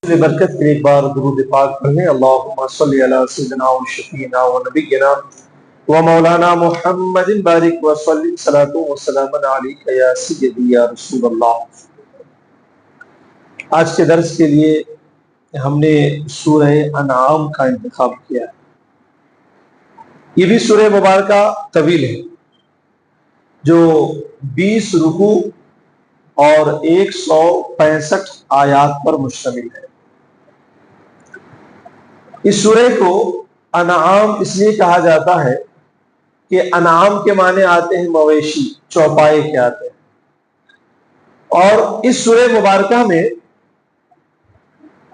برکت کے ایک بار درود پاک پڑھیں۔ اللہم صلی علی سیدنا و شفیعنا و نبینا و مولانا محمد بارک و سلم صلاۃ و سلام علیک یا سیدی یا رسول اللہ۔ آج کے درس کے لیے ہم نے سورہ انعام کا انتخاب کیا ہے۔ یہ بھی سورہ مبارکہ طویل ہے جو 20 رکوع اور 165 آیات پر مشتمل ہے۔ اس سورہ کو انعام اس لیے کہا جاتا ہے کہ انعام کے معنی آتے ہیں مویشی، چوپائے کے آتے ہیں، اور اس سورہ مبارکہ میں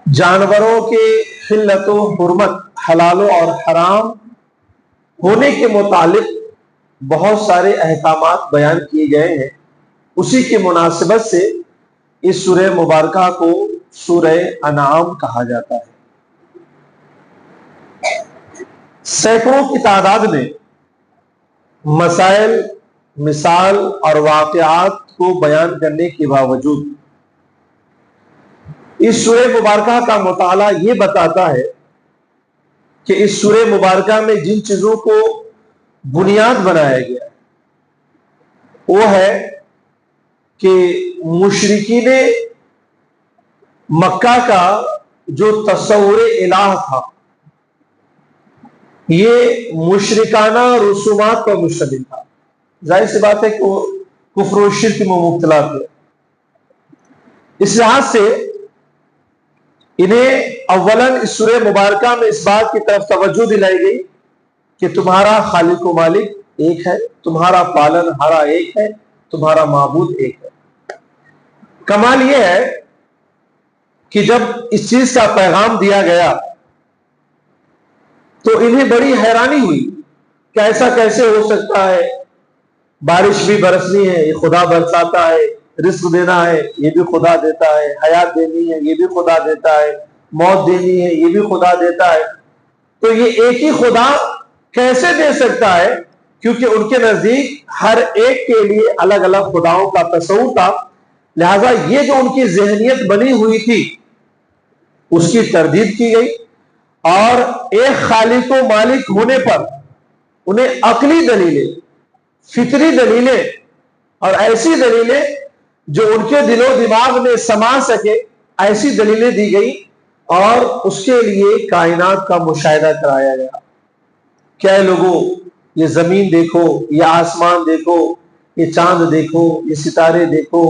جانوروں کے حلت و حرمت، حلال اور حرام ہونے کے متعلق بہت سارے احکامات بیان کیے گئے ہیں۔ اسی کی مناسبت سے اس سورہ مبارکہ کو سورہ انعام کہا جاتا ہے۔ سینکڑوں کی تعداد میں مسائل، مثال اور واقعات کو بیان کرنے کے باوجود اس سورہ مبارکہ کا مطالعہ یہ بتاتا ہے کہ اس سورہ مبارکہ میں جن چیزوں کو بنیاد بنایا گیا وہ ہے کہ مشرکین مکہ کا جو تصور الہ تھا یہ مشرکانہ رسومات پر مشتمل تھا۔ ظاہر سی بات ہے کہ وہ کفر و شرک میں مبتلا تھے۔ اس لحاظ سے انہیں اولاً اس سورہ مبارکہ میں اس بات کی طرف توجہ دلائی گئی کہ تمہارا خالق و مالک ایک ہے، تمہارا پالن ہارا ایک ہے، تمہارا معبود ایک ہے۔ کمال یہ ہے کہ جب اس چیز کا پیغام دیا گیا تو انہیں بڑی حیرانی ہوئی کہ ایسا کیسے ہو سکتا ہے، بارش بھی برسنی ہے یہ خدا برساتا ہے، رزق دینا ہے یہ بھی خدا دیتا ہے، حیات دینی ہے یہ بھی خدا دیتا ہے، موت دینی ہے یہ بھی خدا دیتا ہے، تو یہ ایک ہی خدا کیسے دے سکتا ہے؟ کیونکہ ان کے نزدیک ہر ایک کے لیے الگ الگ خداؤں کا تصور تھا، لہذا یہ جو ان کی ذہنیت بنی ہوئی تھی اس کی تردید کی گئی، اور ایک خالق و مالک ہونے پر انہیں عقلی دلیلیں، فطری دلیلیں اور ایسی دلیلیں جو ان کے دل و دماغ میں سما سکے ایسی دلیلیں دی گئی، اور اس کے لیے کائنات کا مشاہدہ کرایا گیا۔ کیا لوگوں یہ زمین دیکھو، یہ آسمان دیکھو، یہ چاند دیکھو، یہ ستارے دیکھو،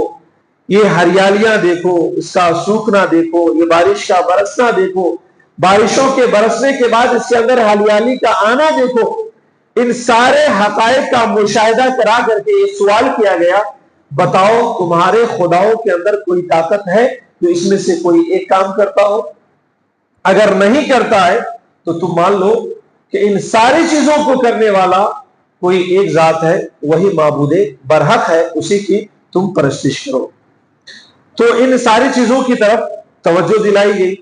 یہ ہریالیاں دیکھو، اس کا سوکھنا دیکھو، یہ بارش کا برسنا دیکھو، بارشوں کے برسنے کے بعد اس کے اندر ہریالی کا آنا دیکھو۔ ان سارے حقائق کا مشاہدہ کرا کر کے یہ سوال کیا گیا، بتاؤ تمہارے خداؤں کے اندر کوئی طاقت ہے جو اس میں سے کوئی ایک کام کرتا ہو؟ اگر نہیں کرتا ہے تو تم مان لو کہ ان ساری چیزوں کو کرنے والا کوئی ایک ذات ہے، وہی معبود برحق ہے، اسی کی تم پرستش کرو۔ تو ان ساری چیزوں کی طرف توجہ دلائی گئی۔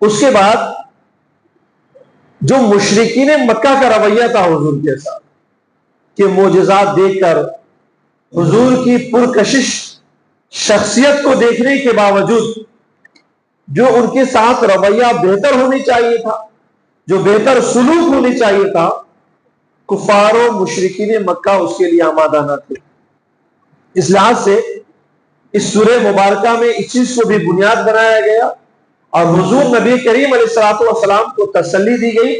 اس کے بعد جو مشرکین مکہ کا رویہ تھا حضور کے ساتھ، کہ معجزات دیکھ کر حضور کی پرکشش شخصیت کو دیکھنے کے باوجود جو ان کے ساتھ رویہ بہتر ہونی چاہیے تھا، جو بہتر سلوک ہونی چاہیے تھا، کفار و مشرکین مکہ اس کے لیے آمادہ نہ تھے۔ اس لحاظ سے اس سورہ مبارکہ میں اس چیز کو بھی بنیاد بنایا گیا، اور حضور نبی کریم علیہ السلام کو تسلی دی گئی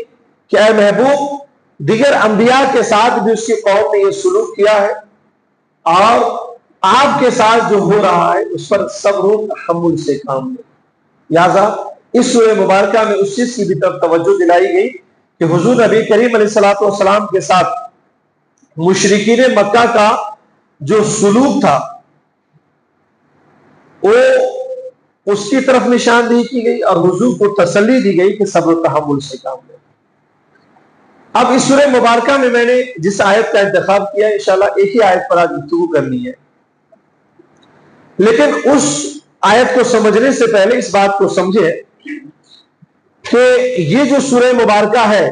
کہ اے محبوب، دیگر انبیاء کے ساتھ بھی اس کی قوم نے یہ سلوک کیا ہے، اور آپ کے ساتھ جو ہو رہا ہے اس پر صبر و تحمل سے کام لیں۔ لہذا اس سورہ مبارکہ میں اس چیز کی بھی طرف توجہ دلائی گئی کہ حضور نبی کریم علیہ السلام کے ساتھ مشرکین مکہ کا جو سلوک تھا وہ اس کی طرف نشاندہی کی گئی، اور حضور کو تسلی دی گئی کہ صبر و تحمل سے کام لیں۔ اب اس سورہ مبارکہ میں نے جس آیت کا انتخاب کیا ہے، انشاءاللہ ایک ہی آیت پر آج گفتگو کرنی ہے، لیکن اس آیت کو سمجھنے سے پہلے اس بات کو سمجھے کہ یہ جو سورہ مبارکہ ہے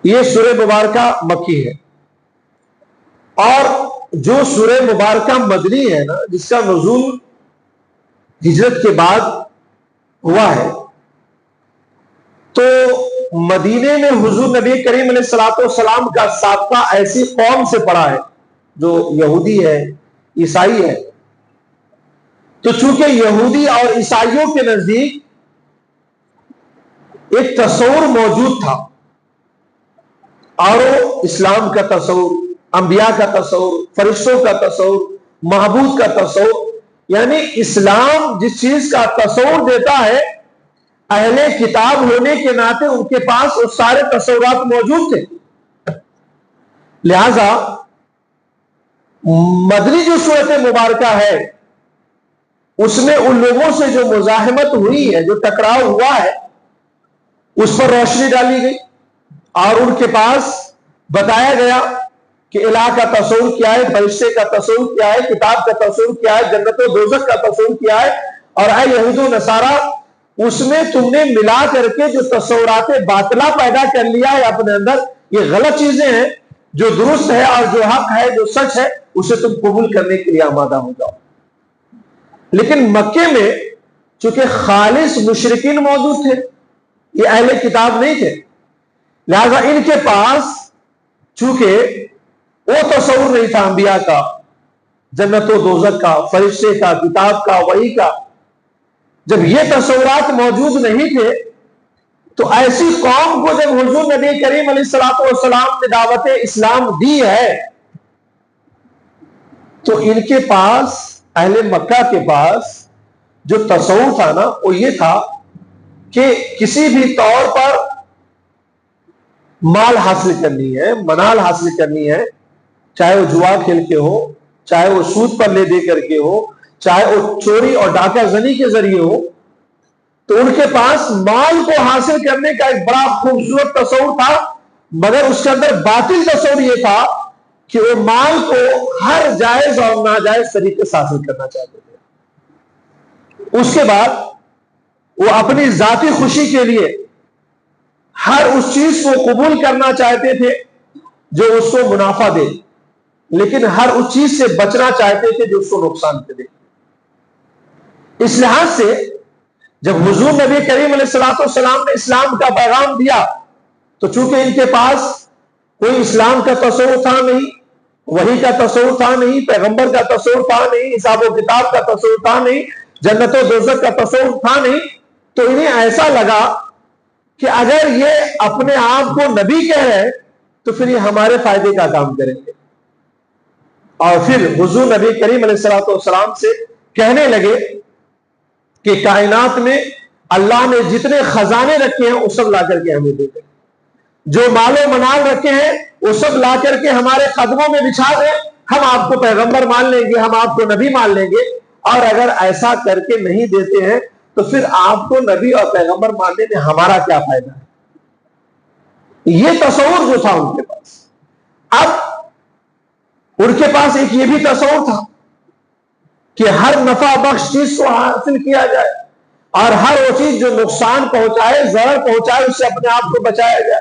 یہ سورہ مبارکہ مکی ہے، اور جو سورہ مبارکہ مدنی ہے نا، جس کا نزول ہجرت کے بعد ہوا ہے. تو مدینے میں حضور نبی کریم علیہ الصلوۃ والسلام کا سابقہ ایسی قوم سے پڑا ہے جو یہودی ہے، عیسائی ہے. تو چونکہ یہودی اور عیسائیوں کے نزدیک ایک تصور موجود تھا، اور اسلام کا تصور، انبیاء کا تصور، فرشتوں کا تصور، معبود کا تصور، یعنی اسلام جس چیز کا تصور دیتا ہے، اہل کتاب ہونے کے ناطے ان کے پاس وہ سارے تصورات موجود تھے. لہذا مدنی جو صورت مبارکہ ہے اس میں ان لوگوں سے جو مزاحمت ہوئی ہے، جو ٹکراؤ ہوا ہے، اس پر روشنی ڈالی گئی اور ان کے پاس بتایا گیا کہ الہ کا تصور کیا ہے، فرشتے کا تصور کیا ہے، کتاب کا تصور کیا ہے، جنت و دوزخ کا تصور کیا ہے. اور اے یہود و نصارہ، اس میں تم نے ملا کر کے جو تصورات باطلہ پیدا کر لیا ہے اپنے اندر، یہ غلط چیزیں ہیں. جو درست ہے اور جو حق ہے، جو سچ ہے، اسے تم قبول کرنے کے لیے آمادہ ہو جاؤ. لیکن مکے میں چونکہ خالص مشرکین موجود تھے، یہ اہل کتاب نہیں تھے، لہذا ان کے پاس چونکہ وہ تصور نہیں تھا انبیاء کا، جنت و دوزخ کا، فرشتے کا، کتاب کا، وحی کا. جب یہ تصورات موجود نہیں تھے تو ایسی قوم کو جب حضور نبی کریم علیہ الصلوۃ والسلام نے دعوت اسلام دی ہے تو ان کے پاس، اہل مکہ کے پاس جو تصور تھا نا، وہ یہ تھا کہ کسی بھی طور پر مال حاصل کرنی ہے، منال حاصل کرنی ہے، چاہے وہ جوا کھیل کے ہو، چاہے وہ سود پر لے دے کر کے ہو، چاہے وہ چوری اور ڈاکہ زنی کے ذریعے ہو. تو ان کے پاس مال کو حاصل کرنے کا ایک بڑا خوبصورت تصور تھا، مگر اس کے اندر باطل تصور یہ تھا کہ وہ مال کو ہر جائز اور ناجائز طریقے سے حاصل کرنا چاہتے تھے. اس کے بعد وہ اپنی ذاتی خوشی کے لیے ہر اس چیز کو قبول کرنا چاہتے تھے جو اس کو منافع دے، لیکن ہر اس چیز سے بچنا چاہتے تھے جو اس کو نقصان دے. اس لحاظ سے جب حضور نبی کریم علیہ الصلوۃ والسلام نے اسلام کا پیغام دیا تو چونکہ ان کے پاس کوئی اسلام کا تصور تھا نہیں، وحی کا تصور تھا نہیں، پیغمبر کا تصور تھا نہیں، حساب و کتاب کا تصور تھا نہیں، جنت و دوزخ کا تصور تھا نہیں، تو انہیں ایسا لگا کہ اگر یہ اپنے آپ کو نبی کہہ رہے ہیں تو پھر یہ ہمارے فائدے کا کام کریں گے. اور پھر حضور نبی کریم علیہ الصلوۃ والسلام سے کہنے لگے کہ کائنات میں اللہ نے جتنے خزانے رکھے ہیں وہ سب لا کر کے ہمیں دے دیں، جو مال و منال رکھے ہیں وہ سب لا کر کے ہمارے قدموں میں بچھا دیں، ہم آپ کو پیغمبر مان لیں گے، ہم آپ کو نبی مان لیں گے. اور اگر ایسا کر کے نہیں دیتے ہیں تو پھر آپ کو نبی اور پیغمبر ماننے میں ہمارا کیا فائدہ ہے. یہ تصور جو تھا ان کے پاس. اب ان کے پاس ایک یہ بھی تصور تھا کہ ہر نفع بخش چیز کو حاصل کیا جائے اور ہر وہ چیز جو نقصان پہنچائے، ضرر پہنچائے، اس سے اپنے آپ کو بچایا جائے.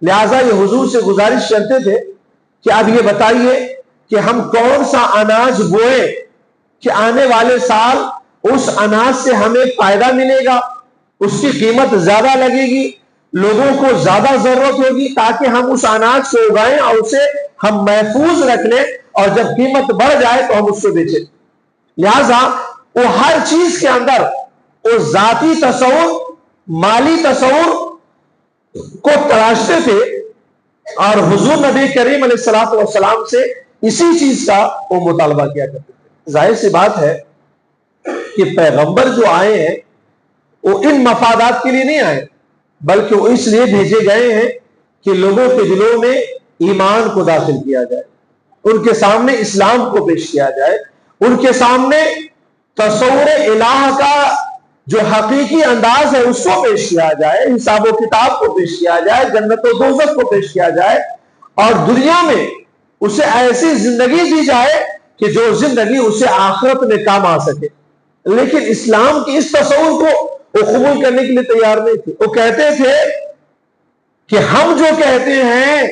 لہٰذا یہ حضور سے گزارش کرتے تھے کہ اب یہ بتائیے کہ ہم کون سا اناج بوئیں کہ آنے والے سال اس اناج سے ہمیں فائدہ ملے گا، اس کی قیمت زیادہ لگے گی، لوگوں کو زیادہ ضرورت ہوگی، تاکہ ہم اس اناج کو اگائیں اور اسے ہم محفوظ رکھ لیں، اور جب قیمت بڑھ جائے تو ہم اس کو بیچیں. لہذا وہ ہر چیز کے اندر وہ ذاتی تصور، مالی تصور کو تراشتے تھے، اور حضور نبی کریم علیہ الصلوۃ والسلام سے اسی چیز کا وہ مطالبہ کیا کرتے تھے. ظاہر سی بات ہے کہ پیغمبر جو آئے ہیں وہ ان مفادات کے لیے نہیں آئے، بلکہ وہ اس لیے بھیجے گئے ہیں کہ لوگوں کے دلوں میں ایمان کو داخل کیا جائے، ان کے سامنے اسلام کو پیش کیا جائے، ان کے سامنے تصور الہ کا جو حقیقی انداز ہے اس کو پیش کیا جائے، حساب و کتاب کو پیش کیا جائے، جنت و دوزخ کو پیش کیا جائے، اور دنیا میں اسے ایسی زندگی دی جائے کہ جو زندگی اسے آخرت میں کام آ سکے. لیکن اسلام کی اس تصور کو وہ قبول کرنے کے لیے تیار نہیں تھے. وہ کہتے تھے کہ ہم جو کہتے ہیں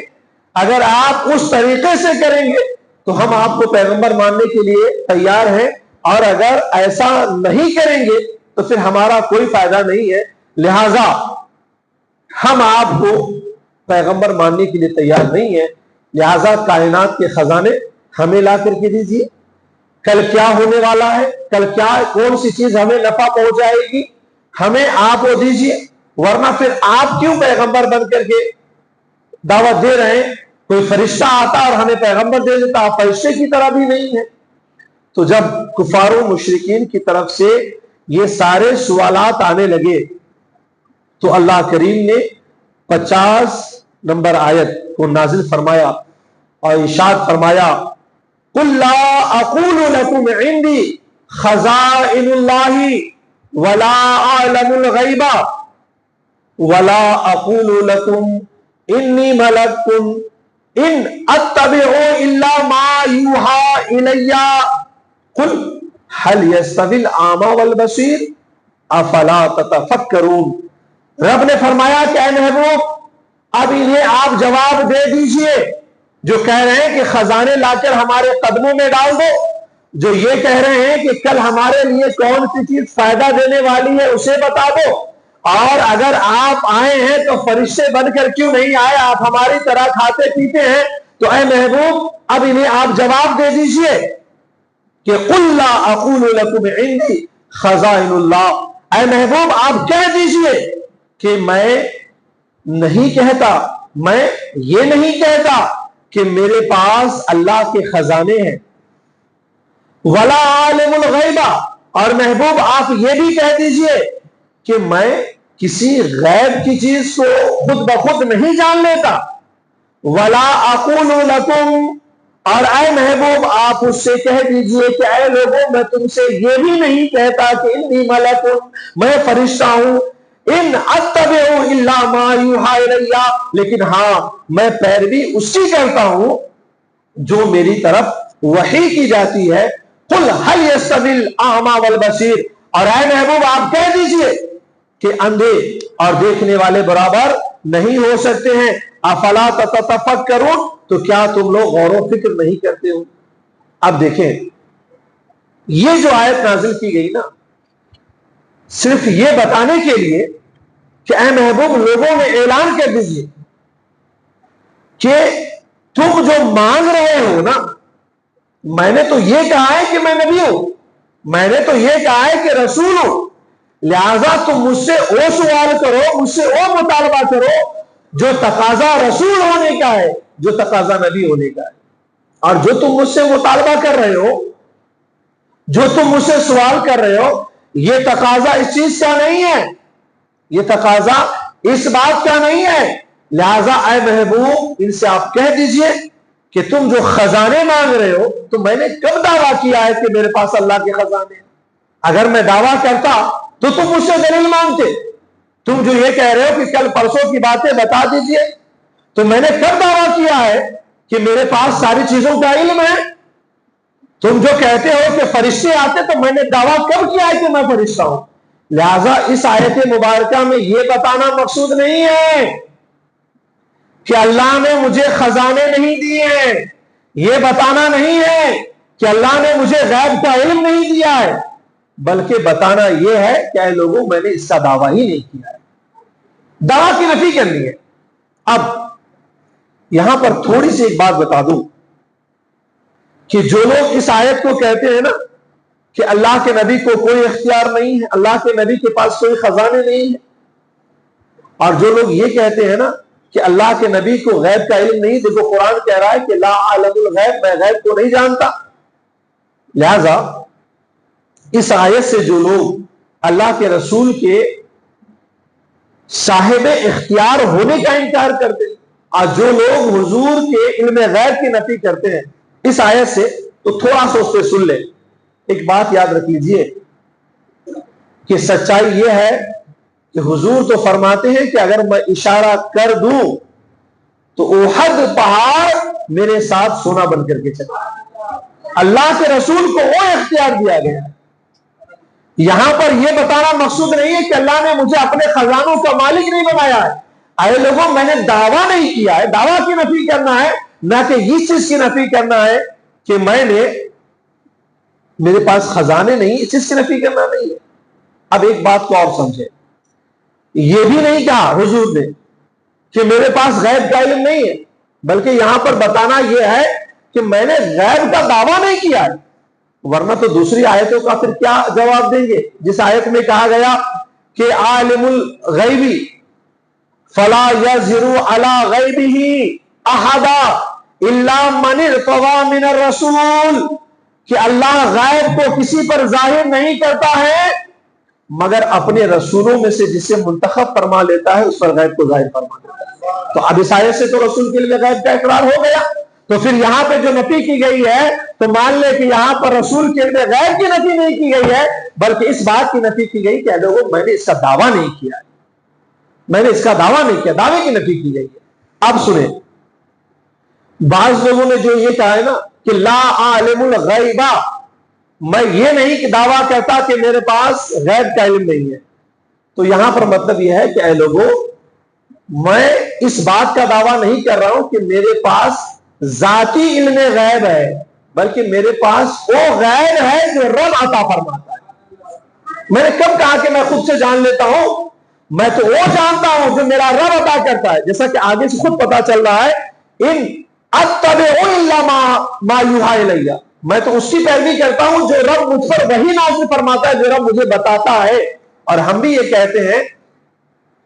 اگر آپ اس طریقے سے کریں گے تو ہم آپ کو پیغمبر ماننے کے لیے تیار ہیں، اور اگر ایسا نہیں کریں گے تو پھر ہمارا کوئی فائدہ نہیں ہے. لہذا ہم آپ کو پیغمبر ماننے کے لیے تیار نہیں ہیں. لہذا کائنات کے خزانے ہمیں لا کر کے دیجیے. کل کیا ہونے والا ہے, کل کیا کون سی چیز ہمیں نفع پہنچائے گی, ہمیں آپ وہ دیجیے. ورنہ پھر آپ کیوں پیغمبر بن کر کے دعوت دے رہے ہیں؟ کوئی فرشتہ آتا اور ہمیں پیغمبر دے دیتا, آپ فرشتے کی طرح بھی نہیں ہے. تو جب کفار و مشرکین کی طرف سے یہ سارے سوالات آنے لگے تو اللہ کریم نے 50 نمبر آیت کو نازل فرمایا اور ارشاد فرمایا قُلْ لَا أَقُولُ لَكُمْ عِنْدِي خَزَائِنُ اللَّهِ وَلَا أَعْلَمُ الْغَيْبَ وَلَا أَقُولُ لَكُمْ إِنِّي مَلَكٌ إِنْ أَتَّبِعُ إِلَّا مَا يُوحَى إِلَيَّ قُلْ هَلْ يَسْتَوِي الْأَعْمَى وَالْبَصِيرُ أَفَلَا تَتَفَكَّرُونَ. رب نے فرمایا کہ اے محبوب اب انہیں آپ جواب دے دیجئے جو کہہ رہے ہیں کہ خزانے لا کر ہمارے قدموں میں ڈال دو, جو یہ کہہ رہے ہیں کہ کل ہمارے لیے کون سی چیز فائدہ دینے والی ہے اسے بتا دو, اور اگر آپ آئے ہیں تو فرشتے بن کر کیوں نہیں آئے, آپ ہماری طرح کھاتے پیتے ہیں. تو اے محبوب اب انہیں آپ جواب دے دیجئے کہ قُلْ لَا أَقُولُ لَكُمْ عِنْدِي خَزَائِنُ اللَّهِ. اے محبوب آپ کہہ دیجئے کہ میں نہیں کہتا, میں یہ نہیں کہتا کہ میرے پاس اللہ کے خزانے ہیں. وَلَا عَالِمُ الْغَيْبَ, اور محبوب آپ یہ بھی کہہ دیجئے کہ میں کسی غیب کی چیز کو خود بخود نہیں جان لیتا. وَلَا أَقُولُ لَكُمْ, اور اے محبوب آپ اس سے کہہ دیجئے کہ اے لوگوں میں تم سے یہ بھی نہیں کہتا کہ انی ملک, میں فرشتہ ہوں. ان اتبع الا ما یوحی الی, لیکن ہاں میں پیروی اسی کرتا ہوں جو میری طرف وحی کی جاتی ہے. قل هل يستوي الاعمى والبصير, اور اے محبوب آپ کہہ دیجئے کہ اندھے اور دیکھنے والے برابر نہیں ہو سکتے ہیں. افلا تتفکرون, تو کیا تم لوگ غور و فکر نہیں کرتے ہو؟ اب دیکھیں یہ جو آیت نازل کی گئی نا, صرف یہ بتانے کے لیے کہ اے محبوب لوگوں میں اعلان کر دیجئے کہ تم جو مانگ رہے ہو نا, میں نے تو یہ کہا ہے کہ میں نبی ہوں, میں نے تو یہ کہا ہے کہ رسول ہوں. لہذا تم مجھ سے وہ سوال کرو, مجھ سے وہ مطالبہ کرو جو تقاضا رسول ہونے کا ہے, جو تقاضا نبی ہونے کا ہے. اور جو تم مجھ سے مطالبہ کر رہے ہو, جو تم مجھ سے سوال کر رہے ہو, یہ تقاضا اس چیز کا نہیں ہے, یہ تقاضا اس بات کا نہیں ہے. لہذا اے محبوب ان سے آپ کہہ دیجئے کہ تم جو خزانے مانگ رہے ہو, تو میں نے کب دعویٰ کیا ہے کہ میرے پاس اللہ کے خزانے ہیں؟ اگر میں دعویٰ کرتا تو تم مجھ سے دلیل مانگتے. تم جو یہ کہہ رہے ہو کہ کل پرسوں کی باتیں بتا دیجئے, تو میں نے کب دعویٰ کیا ہے کہ میرے پاس ساری چیزوں کا علم ہے؟ تم جو کہتے ہو کہ فرشتے آتے, تو میں نے دعویٰ کب کیا ہے کہ میں فرشتہ ہوں؟ لہذا اس آیت مبارکہ میں یہ بتانا مقصود نہیں ہے کہ اللہ نے مجھے خزانے نہیں دیے ہیں, یہ بتانا نہیں ہے کہ اللہ نے مجھے غیب کا علم نہیں دیا ہے, بلکہ بتانا یہ ہے کہ اے لوگوں میں نے اس کا دعویٰ ہی نہیں کیا ہے, دعویٰ کی نفی کرنی ہے. اب یہاں پر تھوڑی سی ایک بات بتا دوں کہ جو لوگ اس آیت کو کہتے ہیں نا کہ اللہ کے نبی کو کوئی اختیار نہیں ہے, اللہ کے نبی کے پاس کوئی خزانے نہیں ہے, اور جو لوگ یہ کہتے ہیں نا کہ اللہ کے نبی کو غیب کا علم نہیں, دیکھو قرآن کہہ رہا ہے کہ لا اعلم الغیب, میں غیب کو نہیں جانتا. لہذا اس آیت سے جو لوگ اللہ کے رسول کے صاحب اختیار ہونے کا انکار کرتے ہیں, اور جو لوگ حضور کے علم غیب کی نفی کرتے ہیں اس آیت سے, تو تھوڑا سا اس پہ سن لیں. ایک بات یاد رکھ لیجئے کہ سچائی یہ ہے کہ حضور تو فرماتے ہیں کہ اگر میں اشارہ کر دوں تو احد پہاڑ میرے ساتھ سونا بن کر کے چلا. اللہ کے رسول کو وہ اختیار دیا گیا. یہاں پر یہ بتانا مقصود نہیں ہے کہ اللہ نے مجھے اپنے خزانوں کا مالک نہیں بنایا ہے. اے لوگوں میں نے دعویٰ نہیں کیا ہے, دعویٰ کی نفی کرنا ہے, نہ کہ اس چیز کی نفی کرنا ہے کہ میں نے میرے پاس خزانے نہیں، اس چیز کی نفی کرنا نہیں ہے۔ اب ایک بات کو اور سمجھے، یہ بھی نہیں کہا حضور نے کہ میرے پاس غیب کا علم نہیں ہے، بلکہ یہاں پر بتانا یہ ہے کہ میں نے غیب کا دعویٰ نہیں کیا ہے، ورنہ تو دوسری آیتوں کا پھر کیا جواب دیں گے؟ جس آیت میں کہا گیا کہ عالم الغیبی فلا یظہر علی غیبہ احدا الا من ارتضی من الرسول، کہ اللہ غیب کو کسی پر ظاہر نہیں کرتا ہے مگر اپنے رسولوں میں سے جسے منتخب فرما لیتا ہے اس پر غیب کو ظاہر فرما دیتا ہے۔ تو اب اس آیت سے تو رسول کے لیے غیب کا اقرار ہو گیا، تو پھر یہاں پہ جو نفی کی گئی ہے تو مان لے کہ یہاں پر رسول کے لیے غیب کی نفی نہیں کی گئی ہے، بلکہ اس بات کی نفی کی گئی کہ لوگوں میں نے اس کا دعویٰ نہیں کیا، میں نے اس کا دعویٰ نہیں کیا، دعوے کی نفی کی گئی ہے۔ اب سنیں، بعض لوگوں نے جو یہ کہا ہے نا کہ لا عالم الغیبہ، میں یہ نہیں کہ دعویٰ کہتا کہ میرے پاس غیب کا علم نہیں ہے، تو یہاں پر مطلب یہ ہے کہ اے لوگوں، میں اس بات کا دعویٰ نہیں کر رہا ہوں کہ میرے پاس ذاتی علم غیب ہے، بلکہ میرے پاس وہ غیب ہے جو رب عطا فرماتا ہے۔ میں نے کب کہا کہ میں خود سے جان لیتا ہوں؟ میں تو وہ جانتا ہوں جو میرا رب عطا کرتا ہے، جیسا کہ آگے سے خود پتا چل رہا ہے، ان اتبع الا ما یوحی الی، میں تو اس کی پیروی کرتا ہوں جو رب مجھ پر وحی نازل فرماتا ہے، جو رب مجھے بتاتا ہے۔ اور ہم بھی یہ کہتے ہیں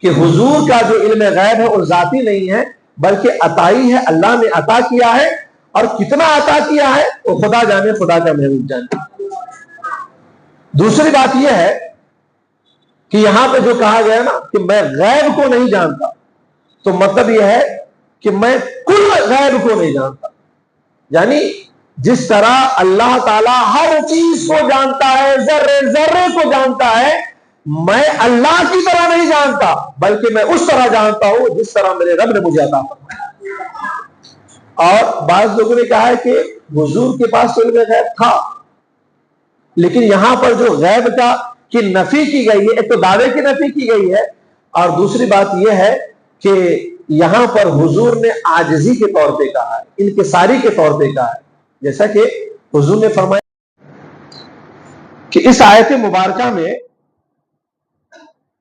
کہ حضور کا جو علم غیب ہے وہ ذاتی نہیں ہے بلکہ عطائی ہے، اللہ نے عطا کیا ہے، اور کتنا عطا کیا ہے وہ خدا جانے، خدا کا محبوب جانے۔ دوسری بات یہ ہے کہ یہاں پہ جو کہا گیا نا کہ میں غیب کو نہیں جانتا، تو مطلب یہ ہے کہ میں کل غیب کو نہیں جانتا، یعنی جس طرح اللہ تعالیٰ ہر چیز کو جانتا ہے، ذرے ذرے کو جانتا ہے، میں اللہ کی طرح نہیں جانتا بلکہ میں اس طرح جانتا ہوں جس طرح میرے رب نے مجھے عطا فرمایا۔ اور بعض لوگوں نے کہا ہے کہ حضور کے پاس علم غیب تھا، لیکن یہاں پر جو غیب کا کی نفی کی گئی ہے، ایک تو دعوے کی نفی کی گئی ہے، اور دوسری بات یہ ہے کہ یہاں پر حضور نے عاجزی کے طور پہ کہا ہے، انکساری کے طور پہ کہا ہے، جیسا کہ حضور نے فرمایا کہ اس آیت مبارکہ میں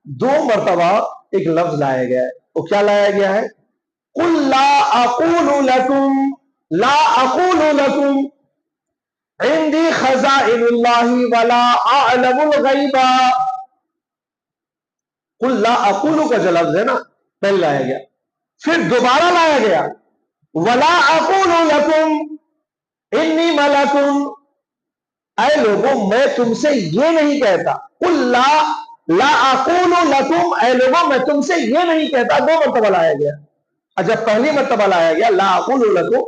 2 مرتبہ ایک لفظ لایا گیا ہے۔ وہ کیا لایا گیا ہے؟ قُلْ لَا أَقُولُ لَكُمْ لَا أَقُولُ لَكُمْ عِنْدِي خَزَائِنُ اللَّهِ وَلَا أَعْلَمُ الْغَيْبَ۔ قُلْ لَا أَقُولُ کا جو لفظ ہے نا پہلے لایا گیا، پھر دوبارہ لایا گیا وَلَا أَقُولُ لَكُمْ إِنِّي مَلَكٌ، اے لوگوں میں تم سے یہ نہیں کہتا، قُلْ لا اقول لکم، اے لوگوں میں تم سے یہ نہیں کہتا، 2 مرتبہ لایا گیا۔ جب پہلی مرتبہ لایا گیا لا اقول لکم،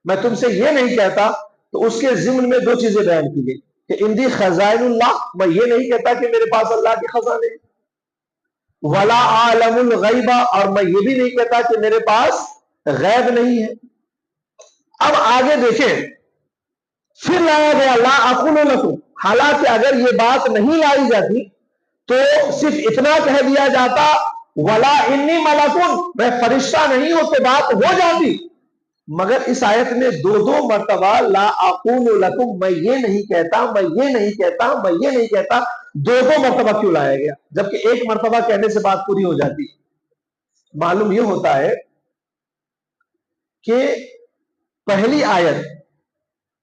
میں تم سے یہ نہیں کہتا، تو اس کے ضمن میں 2 چیزیں بیان کی گئی کہ عندی خزائن اللہ، میں یہ نہیں کہتا کہ میرے پاس اللہ کے خزانے ہیں، ولا عالم الغیب، اور میں یہ بھی نہیں کہتا کہ میرے پاس غیب نہیں ہے۔ اب آگے دیکھیں، پھر لایا گیا لا اقول لکم، حالانکہ اگر یہ بات نہیں لائی جاتی تو صرف اتنا کہہ دیا جاتا ولا انی ملکن، میں فرشتہ نہیں ہوں، تو بات ہو جاتی، مگر اس آیت میں 2 مرتبہ لا اقول لکم، میں یہ نہیں کہتا، میں یہ نہیں کہتا، میں یہ نہیں کہتا، 2 مرتبہ کیوں لایا گیا جبکہ 1 مرتبہ کہنے سے بات پوری ہو جاتی؟ معلوم یہ ہوتا ہے کہ پہلی آیت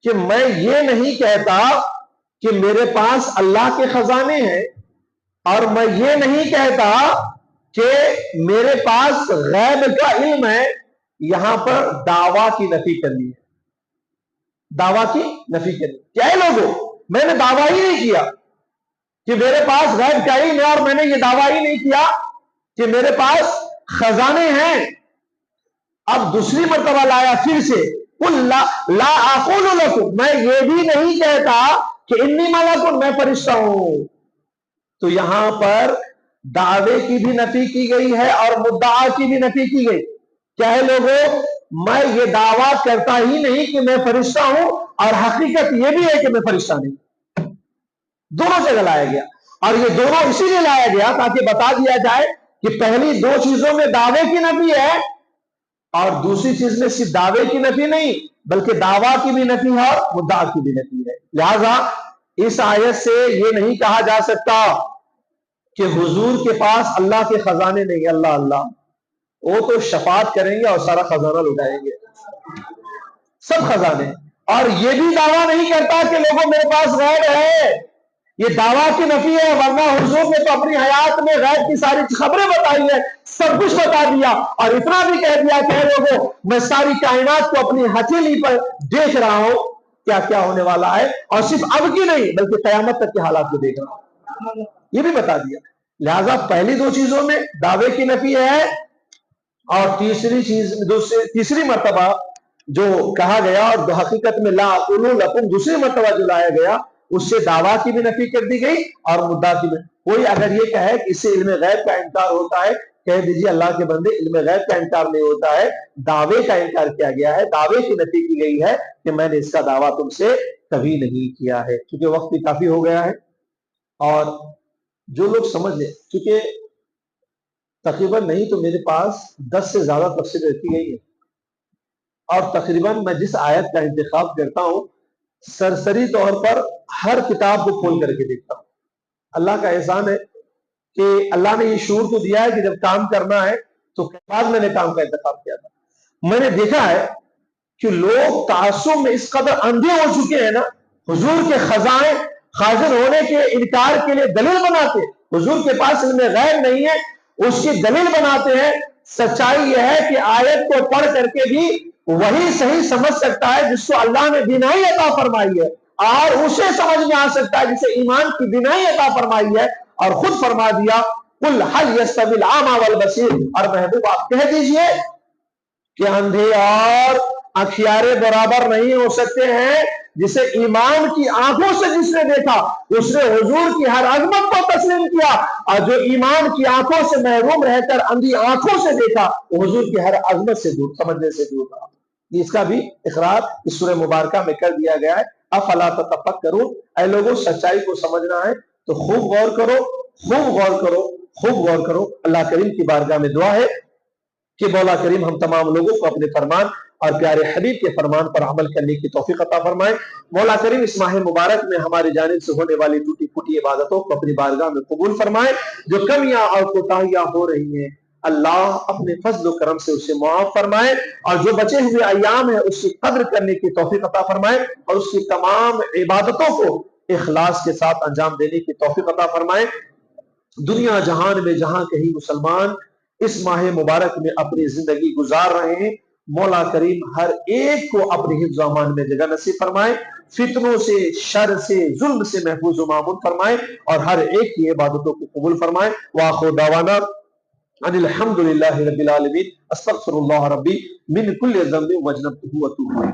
کہ میں یہ نہیں کہتا کہ میرے پاس اللہ کے خزانے ہیں، اور میں یہ نہیں کہتا کہ میرے پاس غیب کا علم ہے، یہاں پر دعویٰ کی نفی کرنی ہے، دعویٰ کی نفی کرنی ہے۔ کیا ہے لوگوں، میں نے دعویٰ ہی نہیں کیا کہ میرے پاس غیب کا علم ہے، اور میں نے یہ دعویٰ ہی نہیں کیا کہ میرے پاس خزانے ہیں۔ اب دوسری مرتبہ لایا پھر سے قُلْ لَا أَقُولُ لَكُمْ، میں یہ بھی نہیں کہتا کہ انی ملک، میں فرشتہ ہوں۔ تو یہاں پر دعوے کی بھی نفی کی گئی ہے اور مدعا کی بھی نفی کی گئی۔ کیا ہے لوگوں، میں یہ دعویٰ کرتا ہی نہیں کہ میں فرشتہ ہوں، اور حقیقت یہ بھی ہے کہ میں فرشتہ نہیں۔ دونوں جگہ لایا گیا، اور یہ دونوں اسی لیے لایا گیا تاکہ بتا دیا جائے کہ پہلی 2 چیزوں میں دعوے کی نفی ہے، اور دوسری چیز میں صرف دعوے کی نفی نہیں بلکہ دعویٰ کی بھی نفی ہے اور مدعا کی بھی نفی ہے۔ لہذا اس آیت سے یہ نہیں کہا جا سکتا کہ حضور کے پاس اللہ کے خزانے نہیں. اللہ اللہ وہ تو شفاعت کریں گے اور سارا خزانہ لٹائیں گے, سب خزانے. اور یہ بھی دعویٰ نہیں کرتا کہ لوگوں میرے پاس غیب ہے, یہ دعویٰ کی نفی ہے. ورنہ حضور نے تو اپنی حیات میں غیب کی ساری خبریں بتائی ہے, سب کچھ بتا دیا, اور اتنا بھی کہہ دیا کہ لوگوں میں ساری کائنات کو اپنی ہتھیلی پر دیکھ رہا ہوں کیا کیا ہونے والا ہے, اور صرف اب کی نہیں بلکہ قیامت تک کے حالات کو دیکھ رہا ہوں, یہ بھی بتا دیا. لہذا پہلی دو چیزوں میں دعوے کی نفی ہے, اور تیسری مرتبہ جو کہا گیا اور حقیقت میں لا اقول لکم دوسری مرتبہ جو لایا گیا اس سے دعویٰ کی بھی نفی کر دی گئی اور مدعا کی بھی. کوئی اگر یہ کہے کہ اس سے علم غیب کا انکار ہوتا ہے, کہہ دیجیے اللہ کے بندے علم غیب کا انکار نہیں ہوتا ہے, دعوے کا انکار کیا گیا ہے, دعوے کی نفی کی گئی ہے کہ میں نے اس کا دعویٰ تم سے کبھی نہیں کیا ہے. کیونکہ وقت بھی کافی ہو گیا ہے, اور جو لوگ سمجھ لیں, کیونکہ تقریباً نہیں تو میرے پاس 10 سے زیادہ تفسیر رکھی گئی ہے, اور تقریباً میں جس آیت کا انتخاب کرتا ہوں سرسری طور پر ہر کتاب کو کھول کر کے دیکھتا ہوں. اللہ کا احسان ہے کہ اللہ نے یہ شعور تو دیا ہے کہ جب کام کرنا ہے تو بعد میں نے کام کا انتخاب کیا تھا. میں نے دیکھا ہے کہ لوگ تعصب میں اس قدر اندھے ہو چکے ہیں نا, حضور کے خزائن حاضر ہونے کے انکار کے لیے دلیل بناتے ہیں, حضور کے پاس علم غیب نہیں ہے اس کی دلیل بناتے ہیں. سچائی یہ ہے کہ آیت کو پڑھ کر کے بھی وہی صحیح سمجھ سکتا ہے جس کو اللہ نے بینائی عطا فرمائی ہے, اور اسے سمجھ میں آ سکتا ہے جسے ایمان کی بینائی عطا فرمائی ہے. اور خود فرما دیا قل هل يستوي الاعمى والبصير, اور محبوب آپ کہہ دیجئے کہ اندھے اور اکھیارے برابر نہیں ہو سکتے ہیں. جسے ایمان کی آنکھوں سے جس نے دیکھا اس نے حضور کی ہر عظمت کو تسلیم کیا, اور جو ایمان کی آنکھوں سے محروم رہ کر اندھی آنکھوں سے دیکھا وہ حضور کی ہر عظمت سے دور, سمجھنے سے دور رہا. اس کا بھی اقرار اس سورہ مبارکہ میں کر دیا گیا ہے. افلا تتفکرون, اے لوگوں سچائی کو سمجھنا ہے تو خوب غور کرو, خوب غور کرو, خوب غور کرو. اللہ کریم کی بارگاہ میں دعا ہے کہ مولا کریم ہم تمام لوگوں کو اپنے فرمان اور پیارے حبیب کے فرمان پر عمل کرنے کی توفیق عطا فرمائے. مولا کریم اس ماہ مبارک میں ہماری جانب سے ہونے والی ٹوٹی پھوٹی عبادتوں کو اپنی بارگاہ میں قبول فرمائے. جو کمیاں اور کوتاہیاں ہو رہی ہیں اللہ اپنے فضل و کرم سے اسے معاف فرمائے, اور جو بچے ہوئے ایام ہیں اس کی قدر کرنے کی توفیق عطا فرمائے, اور اس کی تمام عبادتوں کو اخلاص کے ساتھ انجام دینے کی توفیق عطا فرمائے. دنیا جہان میں جہاں کہیں مسلمان اس ماہ مبارک میں اپنی زندگی گزار رہے ہیں مولا کریم ہر ایک کو اپنی حفظ و امان میں جگہ نصیب فرمائے, فتنوں سے, شر سے, ظلم سے محفوظ و معمون فرمائے, اور ہر ایک کی عبادتوں کو قبول فرمائے. وآخر دعوانا ان الحمد للہ رب العالمین. استغفر اللہ ربی من کل ذنب واجنبته واتوب الیہ.